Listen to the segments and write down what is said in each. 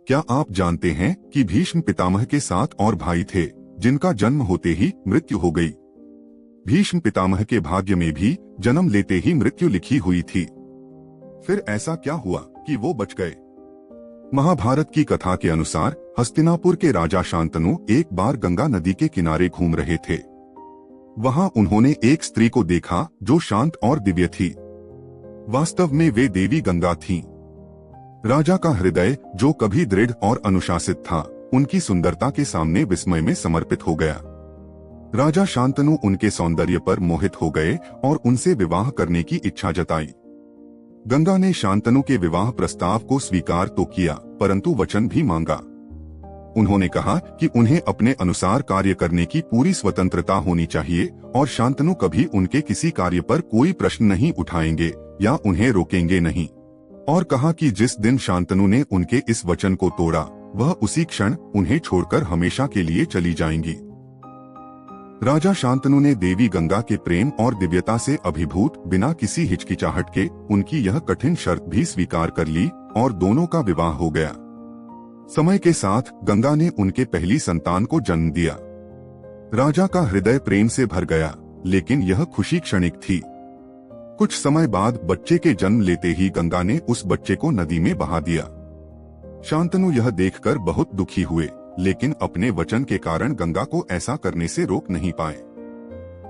क्या आप जानते हैं कि भीष्म पितामह के 7 और भाई थे जिनका जन्म होते ही मृत्यु हो गई। भीष्म पितामह के भाग्य में भी जन्म लेते ही मृत्यु लिखी हुई थी। फिर ऐसा क्या हुआ कि वो बच गए? महाभारत की कथा के अनुसार हस्तिनापुर के राजा शांतनु एक बार गंगा नदी के किनारे घूम रहे थे। वहां उन्होंने एक स्त्री को देखा जो शांत और दिव्य थी। वास्तव में वे देवी गंगा थीं। राजा का हृदय, जो कभी दृढ़ और अनुशासित था, उनकी सुंदरता के सामने विस्मय में समर्पित हो गया। राजा शांतनु उनके सौंदर्य पर मोहित हो गए और उनसे विवाह करने की इच्छा जताई। गंगा ने शांतनु के विवाह प्रस्ताव को स्वीकार तो किया, परंतु वचन भी मांगा। उन्होंने कहा कि उन्हें अपने अनुसार कार्य करने की पूरी स्वतंत्रता होनी चाहिए और शांतनु कभी उनके किसी कार्य पर कोई प्रश्न नहीं उठाएंगे या उन्हें रोकेंगे नहीं। और कहा कि जिस दिन शांतनु ने उनके इस वचन को तोड़ा, वह उसी क्षण उन्हें छोड़कर हमेशा के लिए चली जाएंगी। राजा शांतनु ने देवी गंगा के प्रेम और दिव्यता से अभिभूत बिना किसी हिचकिचाहट के उनकी यह कठिन शर्त भी स्वीकार कर ली और दोनों का विवाह हो गया। समय के साथ गंगा ने उनके पहली संतान को जन्म दिया। राजा का हृदय प्रेम से भर गया, लेकिन यह खुशी क्षणिक थी। कुछ समय बाद बच्चे के जन्म लेते ही गंगा ने उस बच्चे को नदी में बहा दिया। शांतनु यह देखकर बहुत दुखी हुए, लेकिन अपने वचन के कारण गंगा को ऐसा करने से रोक नहीं पाए।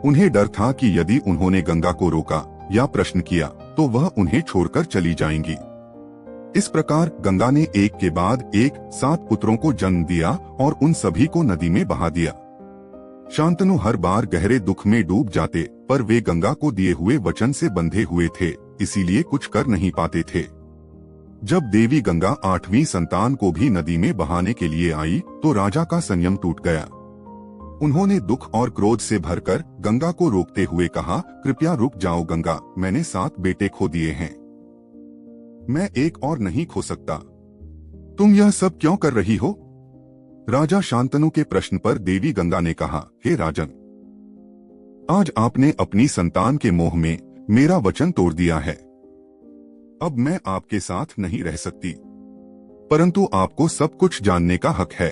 उन्हें डर था कि यदि उन्होंने गंगा को रोका या प्रश्न किया तो वह उन्हें छोड़कर चली जाएंगी। इस प्रकार गंगा ने एक के बाद एक 7 पुत्रों को जन्म दिया और उन सभी को नदी में बहा दिया। शांतनु हर बार गहरे दुख में डूब जाते, पर वे गंगा को दिए हुए वचन से बंधे हुए थे, इसीलिए कुछ कर नहीं पाते थे। जब देवी गंगा 8वीं संतान को भी नदी में बहाने के लिए आई तो राजा का संयम टूट गया। उन्होंने दुख और क्रोध से भरकर गंगा को रोकते हुए कहा, कृपया रुक जाओ गंगा, मैंने 7 बेटे खो दिए हैं, मैं एक और नहीं खो सकता। तुम यह सब क्यों कर रही हो? राजा शांतनु के प्रश्न पर देवी गंगा ने कहा, हे राजन, आज आपने अपनी संतान के मोह में मेरा वचन तोड़ दिया है। अब मैं आपके साथ नहीं रह सकती, परंतु आपको सब कुछ जानने का हक है।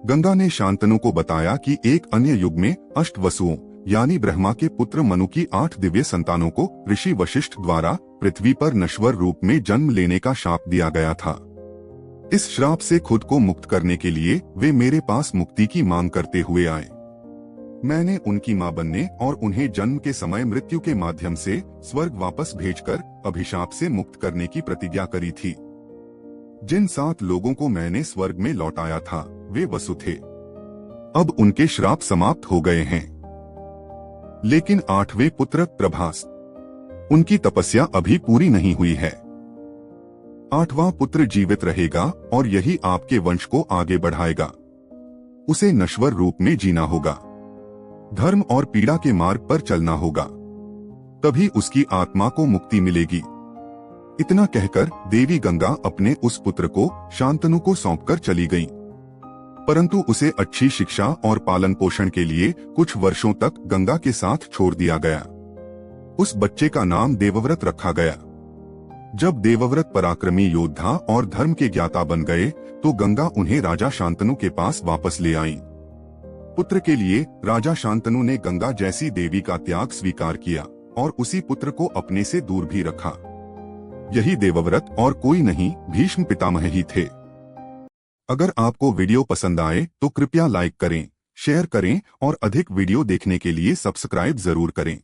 गंगा ने शांतनु को बताया कि एक अन्य युग में अष्टवसुओं यानी ब्रह्मा के पुत्र मनु की 8 दिव्य संतानों को ऋषि वशिष्ठ द्वारा पृथ्वी पर नश्वर रूप में जन्म लेने का शाप दिया गया था। इस श्राप से खुद को मुक्त करने के लिए वे मेरे पास मुक्ति की मांग करते हुए आए। मैंने उनकी मां बनने और उन्हें जन्म के समय मृत्यु के माध्यम से स्वर्ग वापस भेजकर अभिशाप से मुक्त करने की प्रतिज्ञा करी थी। जिन 7 लोगों को मैंने स्वर्ग में लौटाया था वे वसु थे। अब उनके श्राप समाप्त हो गए हैं। लेकिन 8वें पुत्र प्रभास, उनकी तपस्या अभी पूरी नहीं हुई है। 8वां पुत्र जीवित रहेगा और यही आपके वंश को आगे बढ़ाएगा। उसे नश्वर रूप में जीना होगा, धर्म और पीड़ा के मार्ग पर चलना होगा, तभी उसकी आत्मा को मुक्ति मिलेगी। इतना कहकर देवी गंगा अपने उस पुत्र को शांतनु को सौंपकर चली गईं। परंतु उसे अच्छी शिक्षा और पालन पोषण के लिए कुछ वर्षों तक गंगा के साथ छोड़ दिया गया। उस बच्चे का नाम देवव्रत रखा गया। जब देवव्रत पराक्रमी योद्धा और धर्म के ज्ञाता बन गए तो गंगा उन्हें राजा शांतनु के पास वापस ले आईं। पुत्र के लिए राजा शांतनु ने गंगा जैसी देवी का त्याग स्वीकार किया और उसी पुत्र को अपने से दूर भी रखा। यही देवव्रत और कोई नहीं, भीष्म पितामह ही थे। अगर आपको वीडियो पसंद आए तो कृपया लाइक करें, शेयर करें और अधिक वीडियो देखने के लिए सब्सक्राइब जरूर करें।